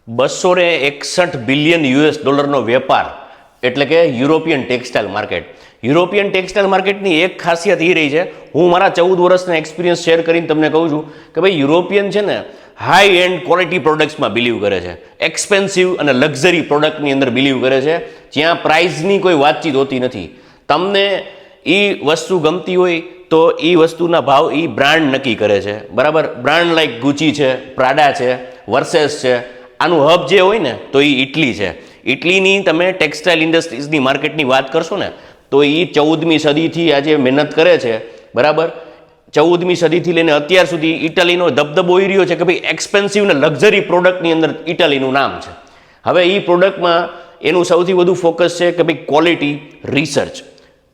$261 billion નો વેપાર, એટલે કે European textile market. European textile માર્કેટની એક ખાસિયત એ રહી છે, હું મારા 14 વર્ષના એક્સપિરિયન્સ શેર કરીને તમને કહું છું કે ભાઈ યુરોપિયન છે ને હાઈ એન્ડ ક્વોલિટી પ્રોડક્ટ્સમાં બિલીવ કરે છે, એક્સપેન્સિવ અને લક્ઝરી પ્રોડક્ટની અંદર બિલીવ કરે છે, જ્યાં પ્રાઇઝની કોઈ વાતચીત હોતી નથી. તમને એ વસ્તુ ગમતી હોય તો એ વસ્તુના ભાવ એ બ્રાન્ડ નક્કી કરે છે, બરાબર. બ્રાન્ડ લાઈક ગુચી છે, પ્રાડા છે, વર્સેસ છે. આનું હબ જે હોય ને તો એ ઇટલી છે. ઇટલીની તમે ટેક્સટાઇલ ઇન્ડસ્ટ્રીઝની માર્કેટની વાત કરશો ને તો એ 14મી સદીથી આજે મહેનત કરે છે, બરાબર. 14મી સદીથી લઈને અત્યાર સુધી ઇટાલીનો દબદબો હોઈ રહ્યો છે કે ભાઈ એક્સપેન્સિવ ને લક્ઝરી પ્રોડક્ટની અંદર ઇટાલીનું નામ છે. હવે એ પ્રોડક્ટમાં એનું સૌથી વધુ ફોકસ છે કે ભાઈ ક્વોલિટી, રિસર્ચ,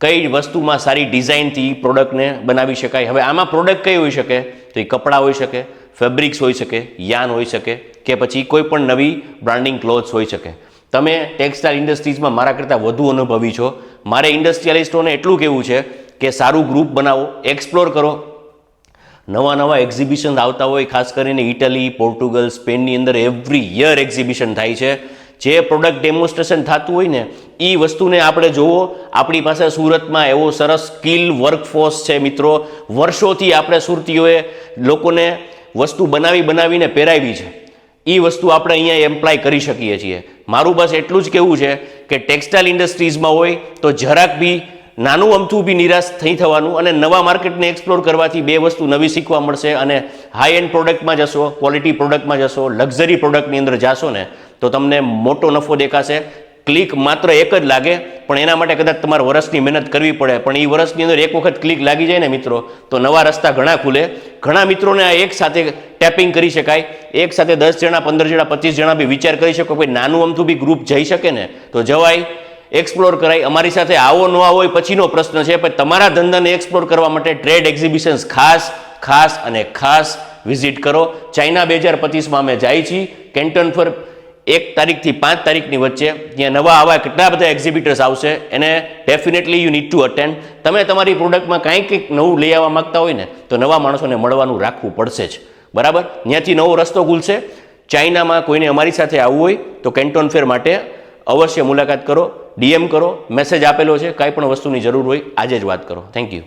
કઈ વસ્તુમાં સારી ડિઝાઇનથી પ્રોડક્ટને બનાવી શકાય. હવે આમાં પ્રોડક્ટ કઈ હોઈ શકે તો એ કપડાં હોઈ શકે, ફેબ્રિક્સ હોઈ શકે, યાન હોઈ શકે, કે પછી કોઈ પણ નવી બ્રાન્ડિંગ ક્લોથ્સ હોઈ શકે. તમે ટેક્સટાઇલ ઇન્ડસ્ટ્રીઝમાં મારા કરતાં વધુ અનુભવી છો. મારે ઇન્ડસ્ટ્રીયલિસ્ટોને એટલું કહેવું છે કે સારું ગ્રુપ બનાવો, એક્સપ્લોર કરો. નવા એક્ઝિબિશન આવતા હોય, ખાસ કરીને ઇટલી, પોર્ટુગલ, સ્પેનની અંદર એવરી યર એક્ઝિબિશન થાય છે. જે પ્રોડક્ટ ડેમોન્સ્ટ્રેશન થતું હોય ને એ વસ્તુને આપણે જોવો. આપણી પાસે સુરતમાં એવો સરસ સ્કિલ વર્કફોર્સ છે મિત્રો. વર્ષોથી આપણે સુરતીઓએ લોકોને વસ્તુ બનાવીને પહેરાવી છે. એ વસ્તુ આપણે અહીંયા એમ્પ્લાય કરી શકીએ છીએ. મારું બસ એટલું જ કહેવું છે કે ટેક્સટાઇલ ઇન્ડસ્ટ્રીઝમાં હોય તો જરાક બી નાનું અમથું બી નિરાશ થઈ થવાનું, અને નવા માર્કેટને એક્સપ્લોર કરવાથી બે વસ્તુ નવી શીખવા મળશે. અને હાઈ એન્ડ પ્રોડક્ટમાં જશો, ક્વોલિટી પ્રોડક્ટમાં જશો, લક્ઝરી પ્રોડક્ટની અંદર જાશો ને તો તમને મોટો નફો દેખાશે. ક્લિક માત્ર એક જ લાગે, પણ એના માટે કદાચ તમારે વર્ષની મહેનત કરવી પડે. પણ એ વર્ષની અંદર એક વખત ક્લિક લાગી જાય ને મિત્રો તો નવા રસ્તા ઘણા ખુલે. ઘણા મિત્રોને આ એક સાથે ટેપિંગ કરી શકાય. એક સાથે 10 જણા, 15 જણા, 25 જણા બી વિચાર કરી શકો કે નાનું અમથું બી ગ્રુપ જઈ શકે ને તો જવાય, એક્સપ્લોર કરાય. અમારી સાથે આવો ન આવો એ પછીનો પ્રશ્ન છે, પણ તમારા ધંધાને એક્સપ્લોર કરવા માટે ટ્રેડ એક્ઝિબિશન્સ ખાસ વિઝિટ કરો. ચાઇના 2025માં અમે જાય છીએ કેન્ટન પર 1 તારીખથી 5 તારીખની વચ્ચે. ત્યાં નવા આવા કેટલા બધા એક્ઝિબિટર્સ આવશે, એને definitely you need to attend. તમે તમારી પ્રોડક્ટમાં કંઈક નવું લઈ આવવા માગતા હોય ને તો નવા માણસોને મળવાનું રાખવું પડશે જ, બરાબર. ત્યાંથી નવો રસ્તો ખુલશે. ચાઇનામાં કોઈને અમારી સાથે આવવું હોય તો કેન્ટોન ફેર માટે અવશ્ય મુલાકાત કરો, DM કરો, મેસેજ આપેલો છે. કાંઈ પણ વસ્તુની જરૂર હોય આજે જ વાત કરો. Thank you.